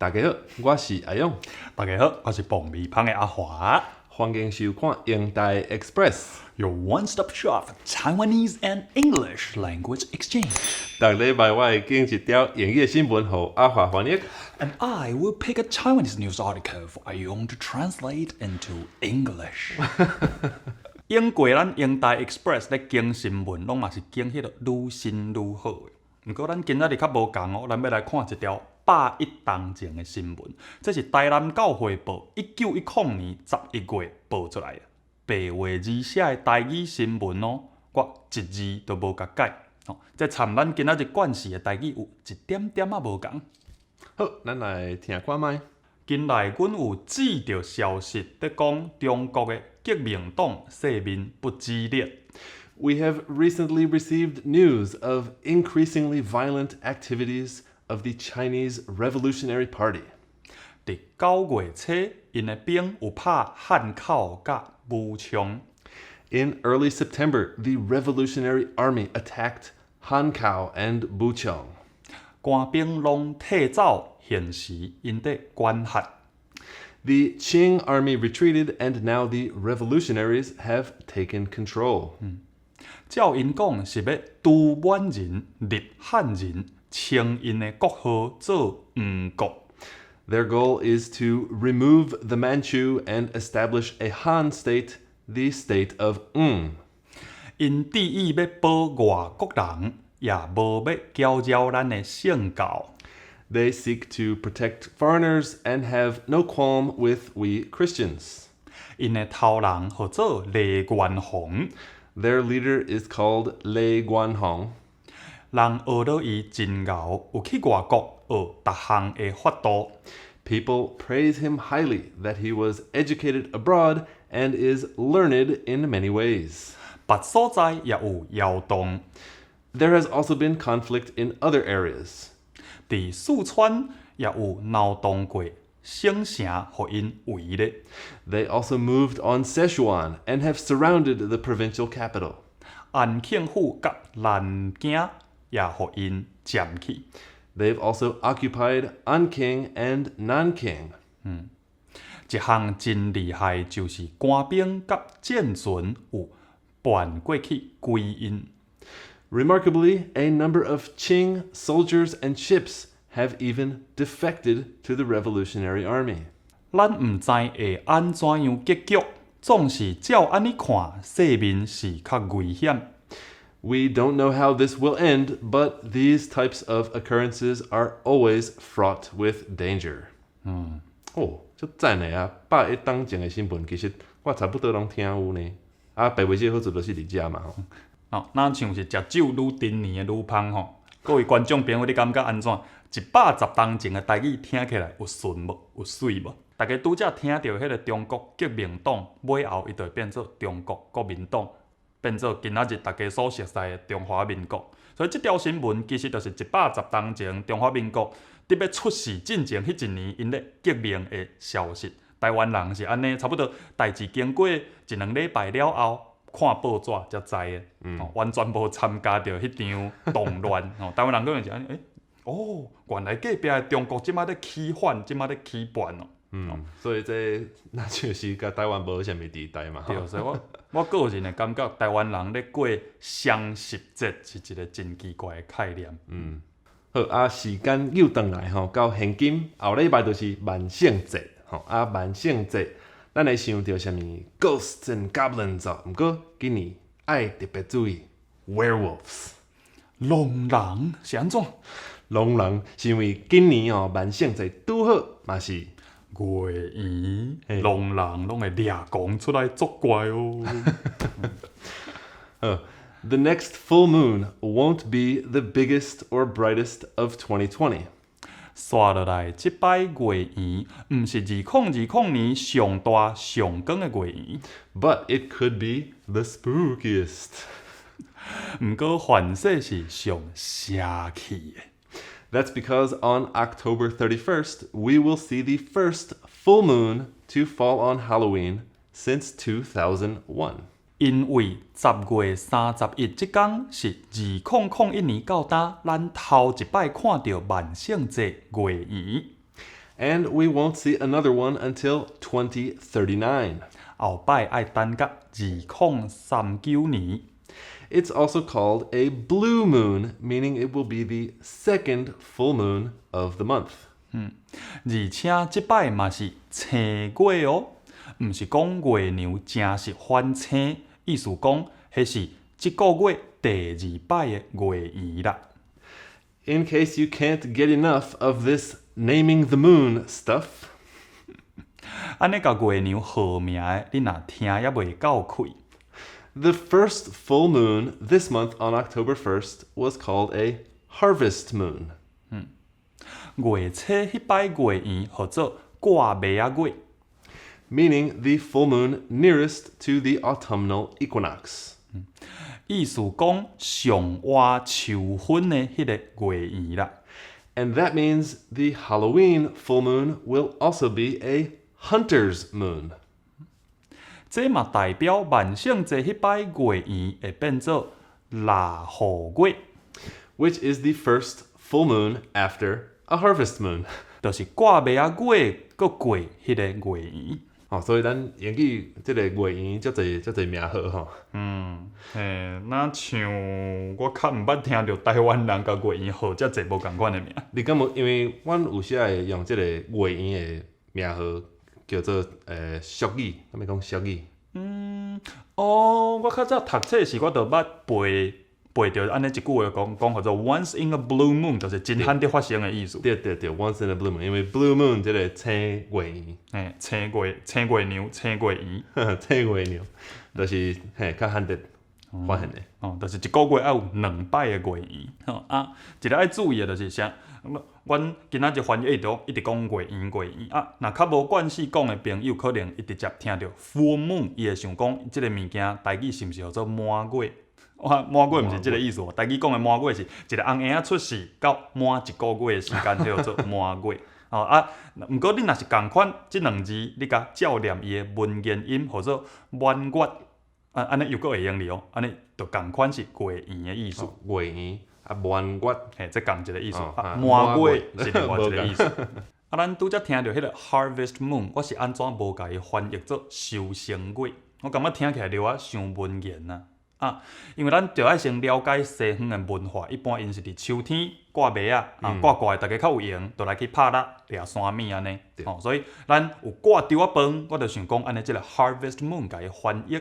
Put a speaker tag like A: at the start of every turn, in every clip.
A: 大家好，我是阿勇。
B: 大家好，我是爆米香的阿华。
A: 欢迎收看英台 Express，
B: Your one-stop shop for Taiwanese and English language exchange.
A: 逐礼拜我会拣一条英语新闻给阿华翻译，
B: And I will pick a Taiwanese news article for Ayong to translate into English. 英国咱英台 Express 咧经新闻，拢嘛是经迄个愈新愈好的。不过咱今仔日较无共哦，咱要来看一条101当前的新闻。这是台南教会报1910年11月报出来的，白话字写的台语新闻哦，我一字都无甲改。这参咱今仔日惯势的台语有一点点仔无共。
A: 好，咱来听看麦。
B: 近来，阮有记到消息，在讲中国的革命党势面不激烈。
A: We have recently received news of increasingly violent activities of the Chinese Revolutionary Party.
B: 伫9月初，因的兵有拍汉口甲武昌。
A: In early September, the Revolutionary Army attacked Hankow and Buchong.
B: 官兵拢退走，现时因在关辖。
A: The Qing army retreated, and now the revolutionaries have taken control.
B: 照因讲是要除满人、立汉人，称因的国号做吴国。
A: Their goal is to remove the Manchu and establish a Han state, the state of Ng.
B: 因旨意要保外国人，也无要搅扰咱的圣教。
A: They seek to protect foreigners and have no qualm with we Christians.
B: 因的头人号做李元洪，
A: Their leader is called Lei Guanhong.
B: 人学到伊真牛，有去外国学逐项的法度。
A: People praise him highly that he was educated abroad and is learned in many ways.
B: 别所在也有摇动，
A: There has also been conflict in other areas.
B: 伫四川也有闹动过，省城互因围咧。
A: They also moved on Sichuan and have surrounded the provincial capital.
B: 安庆府甲南京也互因占去。
A: They've also occupied Anqing and Nanking.
B: 一项真厉害，就是官兵甲舰船有搬过去归因。
A: Remarkably, a number of Qing soldiers and ships have even defected to the Revolutionary Army.
B: 咱毋知会安怎样结局，总是照安尼看，势面是较危险。
A: We don't know how this will end, but these types of occurrences are always fraught with danger. 足赞的啊！101当前的新闻，其实我差不多拢听有呢。白话字好处就是伫遮嘛
B: 咱像是食酒愈陈年的愈芳吼。各位观众朋友，你感觉安怎？110当前的台语听起来有顺无？有水无？大家拄则听到迄个中国革命党，尾后伊就会变做中国国民党，变做今仔日大家所熟悉的中华民国。所以这条新闻其实就是110当前中华民国伫要出事进前迄一年因咧革命的消息。台湾人是安尼，差不多代志经过1、2礼拜了后。看报纸才知的，完全无参加到迄场动乱。台湾人可能是安尼，原来隔壁的中国即马咧起反，即马咧起叛哦。
A: 所以这那就是甲台湾无啥物地带嘛。
B: 对，所以我个人的感觉，台湾人咧过双十节是一个真奇怪的概念。
A: 好时间又转来到现今后礼拜就是万圣节万圣节。咱会想到啥物 ？Ghosts and goblins 毋过今年爱特别注意 werewolves。
B: 龙人是安怎？
A: 龙人是因为今年万圣节拄好嘛是
B: 月圆，龙人拢会掠光出来作怪哦。
A: The next full moon won't be the biggest or brightest of 2020.
B: 刷落来，即摆月圆，毋是2020年上大上光的月圆，
A: But it could be the spookiest.
B: 毋过反说是上邪气的。
A: That's because on October 31st, we will see the first full moon to fall on Halloween since 2001.
B: 因为10月31即天是2001年到呾咱头一摆看到万圣节月圆。
A: And we won't see another one until 2039.
B: 后摆爱等到2039年。
A: It's also called a blue moon, meaning it will be the second full moon of the month.
B: 而且即摆嘛是青月哦，毋是讲月娘正式翻青，意思讲迄是即个月第2摆的月圆啦。
A: In case you can't get enough of this naming the moon stuff,
B: 安尼甲月娘号名的，你若听也袂够开。
A: the first full moon this month on October 1st was called a harvest moon.
B: 月初迄摆月圆，号做挂麦仔月。
A: Meaning the full moon nearest to the autumnal equinox.
B: 意思讲上活秋分的迄个月圆啦。
A: And that means the Halloween full moon will also be a hunter's moon.
B: 这嘛代表万圣节迄摆月圆会变做腊户月，
A: which is the first full moon after a harvest moon.
B: 就是挂麦仔月搁过迄个月圆。
A: 所以咱延语这个月圆足侪名号吼。
B: 那像我较毋捌听到台湾人甲月圆号遮侪无共款的名。
A: 你敢无？因为阮有时会用这个月圆的名号叫做俗语，敢咪讲俗语？
B: 我较早读册时，我就捌背着安尼一句话讲叫做 once in a blue moon， 就是真罕得发生的意思。
A: 对 ，once in a blue moon， 因为 blue moon 这个青月圆，
B: 青月娘、青月圆，
A: 青月娘，就是较罕得发现的。
B: 就是一个月要有2摆的月圆。一个爱注意的就是啥？阮今仔日翻译一直讲月圆。若较无惯势讲的朋友，可能伊直接听到 full moon， 伊会想讲即个物件台语是毋是叫做满月？满月毋是即个意思，台语讲的满月是一个红婴仔出世到满一个月的时间，叫做满月。毋过你若是共款，即2字你甲照念伊的文言音，或者满月，安尼又搁会用哩哦。安尼就共款是月圆的意思。
A: 月圆满月，
B: 这共一个意思。满月是另外一个意思。咱拄则听到迄个 harvest moon， 我是安怎无甲伊翻译做收成月？我感觉听起来了啊，伤文言啊。因为咱着爱先了解西方的文化，一般因是伫秋天挂麦挂的，大家较有闲，就来去拍蜡、掠山米安尼。所以咱有挂稻仔饭，我就想讲安尼，即个 harvest moon 甲伊翻译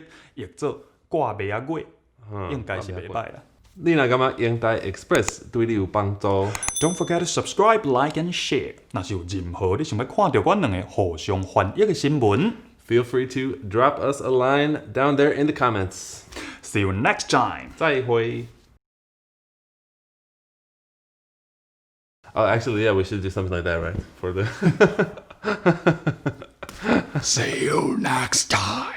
B: 做挂麦仔月，应该是袂歹啦。
A: 你若感觉英台 Express 对你有帮助
B: ？Don't forget to subscribe, like and share。若是有任何你想要看到阮两个互相翻译的新闻
A: ，Feel free to drop us a line down there in the comments.
B: See you next time.
A: 再会。Actually, yeah, we should do something like that, right? For the.
B: See you next time.